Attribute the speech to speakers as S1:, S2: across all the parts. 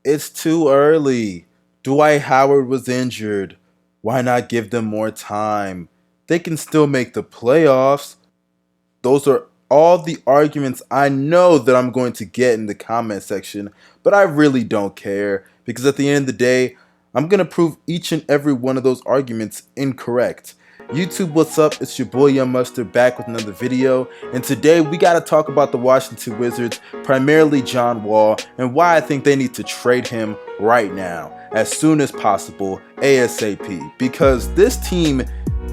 S1: It's too early. Dwight Howard was injured. Why not give them more time? They can still make the playoffs. Those are all the arguments I know that I'm going to get in the comment section, but I really don't care because at the end of the day, I'm going to prove each and every one of those arguments incorrect. YouTube, what's up? It's your boy Young Mustard back with another video, and today we got to talk about the Washington Wizards, primarily John Wall, and why I think they need to trade him right now, as soon as possible, ASAP, because this team,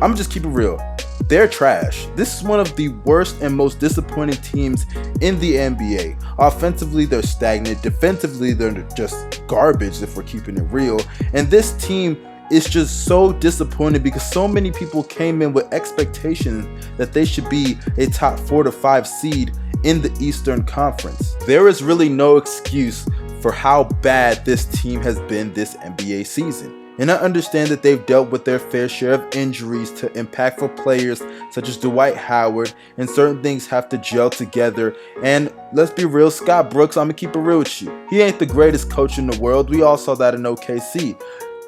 S1: I'm just keep it real, they're trash. This is one of the worst and most disappointing teams in the NBA. Offensively, they're stagnant. Defensively, they're just garbage if we're keeping it real. And this team is just so disappointed because so many people came in with expectations that they should be a top 4 to 5 seed in the Eastern Conference. There is really no excuse for how bad this team has been this NBA season. And I understand that they've dealt with their fair share of injuries to impactful players such as Dwight Howard, and certain things have to gel together. And let's be real, Scott Brooks, I'm gonna keep it real with you. He ain't the greatest coach in the world. We all saw that in OKC.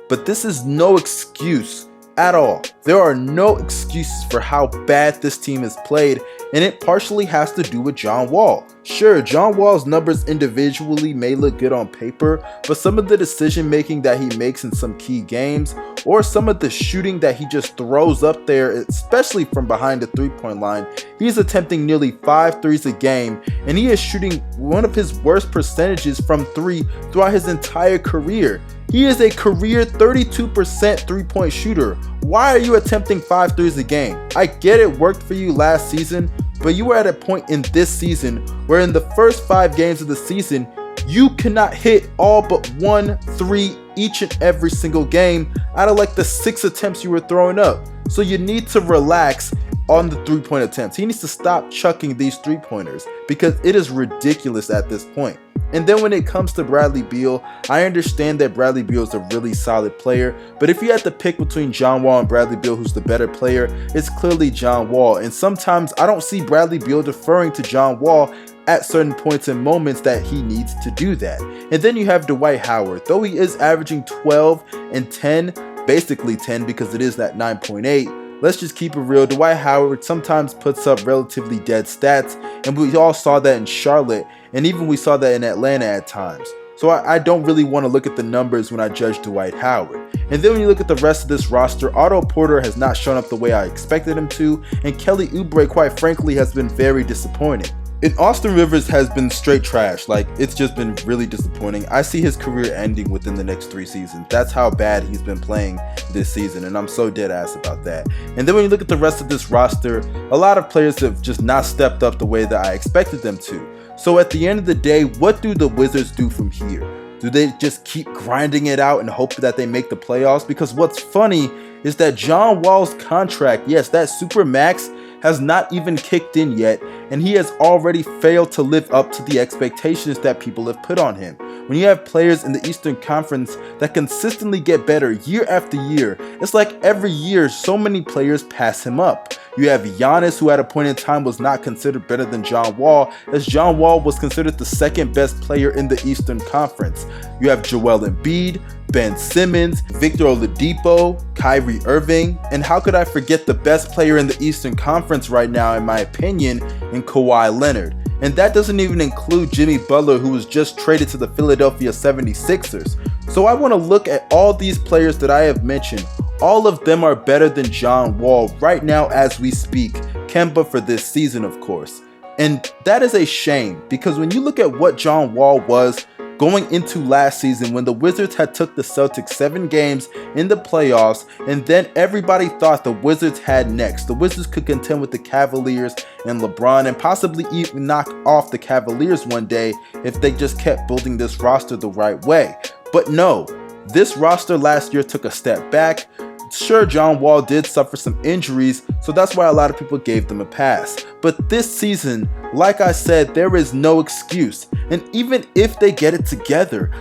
S1: But this is no excuse at all. There are no excuses for how bad this team has played, and it partially has to do with John Wall. Sure, John Wall's numbers individually may look good on paper, but some of the decision making that he makes in some key games, or some of the shooting that he just throws up there, especially from behind the three-point line, he's attempting nearly 5 threes a game, and he is shooting one of his worst percentages from 3 throughout his entire career. He is a career 32% three-point shooter. Why are you attempting 5 threes a game? I get it worked for you last season, but you were at a point in this season where in the first 5 games of the season, you cannot hit all but 1 3 each and every single game out of like the 6 attempts you were throwing up. So you need to relax on the 3-point attempts. He needs to stop chucking these 3-pointers because it is ridiculous at this point. And then when it comes to Bradley Beal, I understand that Bradley Beal is a really solid player, but if you had to pick between John Wall and Bradley Beal, who's the better player, it's clearly John Wall. And sometimes I don't see Bradley Beal deferring to John Wall at certain points and moments that he needs to do that. And then you have Dwight Howard. Though he is averaging 12 and 10, basically 10 because it is that 9.8, let's just keep it real. Dwight Howard sometimes puts up relatively dead stats, and we all saw that in Charlotte, and even we saw that in Atlanta at times. So I don't really want to look at the numbers when I judge Dwight Howard. And then when you look at the rest of this roster, Otto Porter has not shown up the way I expected him to, and Kelly Oubre, quite frankly, has been very disappointing. And Austin Rivers has been straight trash. Like, it's just been really disappointing. I see his career ending within the next 3 seasons. That's how bad he's been playing this season, and I'm so dead ass about that. And then when you look at the rest of this roster, a lot of players have just not stepped up the way that I expected them to. So at the end of the day, what do the Wizards do from here? Do they just keep grinding it out and hope that they make the playoffs? Because what's funny is that John Wall's contract, yes, that super max, has not even kicked in yet, and he has already failed to live up to the expectations that people have put on him. When you have players in the Eastern Conference that consistently get better year after year, it's like every year so many players pass him up. You have Giannis, who at a point in time was not considered better than John Wall, as John Wall was considered the second best player in the Eastern Conference. You have Joel Embiid, Ben Simmons, Victor Oladipo, Kyrie Irving, and how could I forget the best player in the Eastern Conference right now, in my opinion, in Kawhi Leonard. And that doesn't even include Jimmy Butler, who was just traded to the Philadelphia 76ers. So I want to look at all these players that I have mentioned. All of them are better than John Wall right now as we speak. Kemba for this season, of course. And that is a shame, because when you look at what John Wall was going into last season, when the Wizards had took the Celtics 7 games in the playoffs, and then everybody thought the Wizards had next. The Wizards could contend with the Cavaliers and LeBron, and possibly even knock off the Cavaliers one day if they just kept building this roster the right way. But no, this roster last year took a step back. Sure, John Wall did suffer some injuries, so that's why a lot of people gave them a pass. But this season, like I said, there is no excuse. And even if they get it together,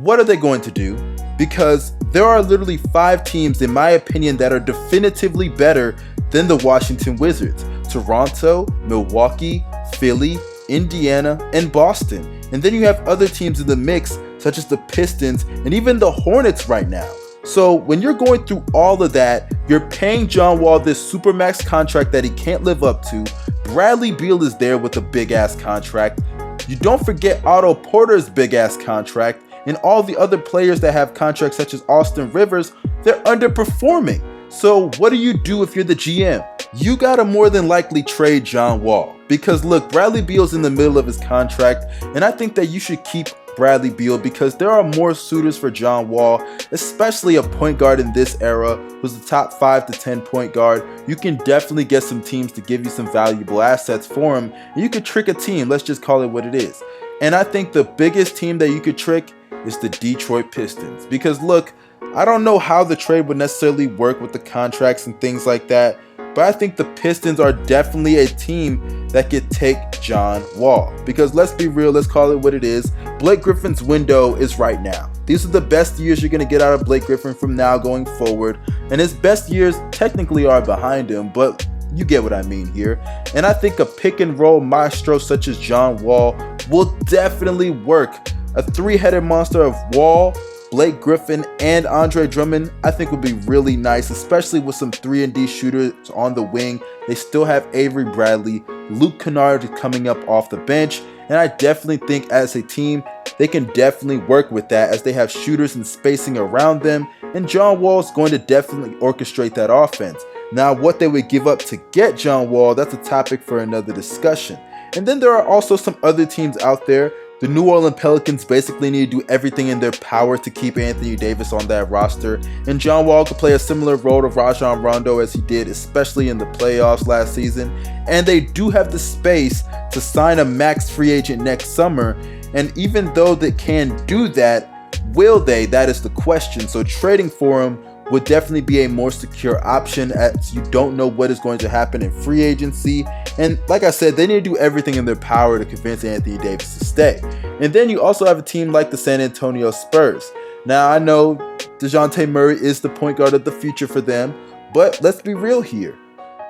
S1: what are they going to do? Because there are literally 5 teams, in my opinion, that are definitively better than the Washington Wizards. Toronto, Milwaukee, Philly, Indiana, and Boston. And then you have other teams in the mix, such as the Pistons and even the Hornets right now. So when you're going through all of that, you're paying John Wall this supermax contract that he can't live up to. Bradley Beal is there with a big ass contract. You don't forget Otto Porter's big ass contract, and all the other players that have contracts such as Austin Rivers, they're underperforming. So what do you do if you're the GM? You gotta more than likely trade John Wall. Because look, Bradley Beal's in the middle of his contract, and I think that you should keep Bradley Beal because there are more suitors for John Wall, especially a point guard in this era who's the top 5 to 10 point guard. You can definitely get some teams to give you some valuable assets for him, and you could trick a team, let's just call it what it is. And I think the biggest team that you could trick is the Detroit Pistons, because look, I don't know how the trade would necessarily work with the contracts and things like that, but I think the Pistons are definitely a team that could take John Wall. Because let's be real, let's call it what it is. Blake Griffin's window is right now. These are the best years you're going to get out of Blake Griffin from now going forward. And his best years technically are behind him, but you get what I mean here. And I think a pick and roll maestro such as John Wall will definitely work. A three-headed monster of Wall, Blake Griffin, and Andre Drummond I think would be really nice, especially with some 3-and-D shooters on the wing. They still have Avery Bradley, Luke Kennard coming up off the bench, and I definitely think as a team they can definitely work with that as they have shooters and spacing around them, and John Wall is going to definitely orchestrate that offense. Now what they would give up to get John Wall, that's a topic for another discussion. And then there are also some other teams out there. The New Orleans Pelicans basically need to do everything in their power to keep Anthony Davis on that roster, and John Wall could play a similar role to Rajon Rondo as he did, especially in the playoffs last season. And they do have the space to sign a max free agent next summer, and even though they can do that, will they? That is the question. So trading for him would definitely be a more secure option, as you don't know what is going to happen in free agency. And like I said, they need to do everything in their power to convince Anthony Davis to stay. And then you also have a team like the San Antonio Spurs. Now I know DeJounte Murray is the point guard of the future for them, but let's be real here.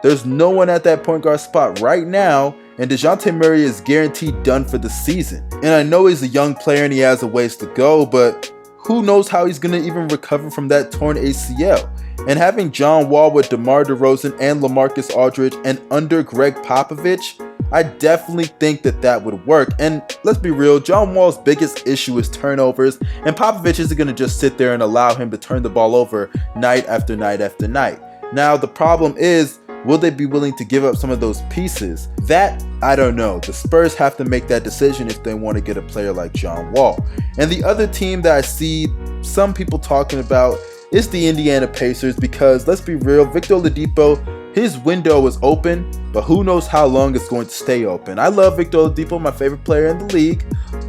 S1: There's no one at that point guard spot right now, and DeJounte Murray is guaranteed done for the season. And I know he's a young player and he has a ways to go, but who knows how he's going to even recover from that torn ACL. And having John Wall with DeMar DeRozan and LaMarcus Aldridge and under Greg Popovich, I definitely think that that would work. And let's be real, John Wall's biggest issue is turnovers, and Popovich isn't going to just sit there and allow him to turn the ball over night after night after night. Now the problem is, will they be willing to give up some of those pieces? That, I don't know. The Spurs have to make that decision if they want to get a player like John Wall. And the other team that I see some people talking about is the Indiana Pacers, because let's be real, Victor Oladipo, his window is open, but who knows how long it's going to stay open. I love Victor Oladipo, my favorite player in the league,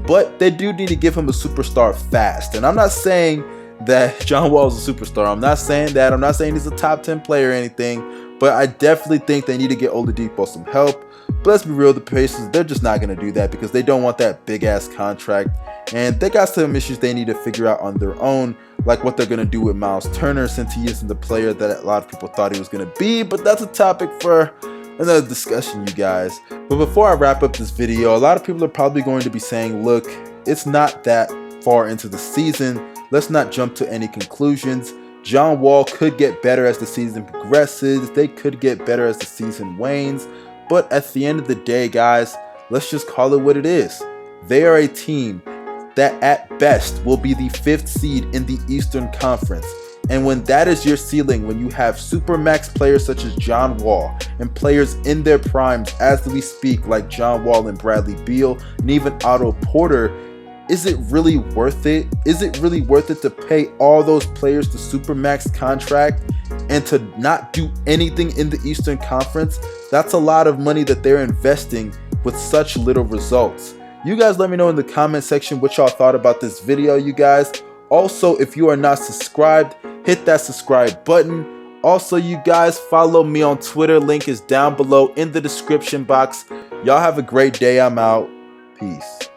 S1: but they do need to give him a superstar fast. And I'm not saying that John Wall is a superstar. I'm not saying that. I'm not saying he's a top 10 player or anything, but I definitely think they need to get Oladipo some help. But let's be real, the Pacers, they're just not going to do that because they don't want that big ass contract, and they got some issues they need to figure out on their own, like what they're going to do with Miles Turner, since he isn't the player that a lot of people thought he was going to be. But that's a topic for another discussion, you guys. But before I wrap up this video, a lot of people are probably going to be saying, look, it's not that far into the season, let's not jump to any conclusions. John Wall could get better as the season progresses, they could get better as the season wanes, but at the end of the day, guys, let's just call it what it is. They are a team that at best will be the 5th seed in the Eastern Conference. And when that is your ceiling, when you have supermax players such as John Wall and players in their primes as we speak like John Wall and Bradley Beal and even Otto Porter, is it really worth it? Is it really worth it to pay all those players the supermax contract and to not do anything in the Eastern Conference? That's a lot of money that they're investing with such little results. You guys let me know in the comment section what y'all thought about this video, you guys. Also, if you are not subscribed, hit that subscribe button. Also, you guys, follow me on Twitter. Link is down below in the description box. Y'all have a great day. I'm out. Peace.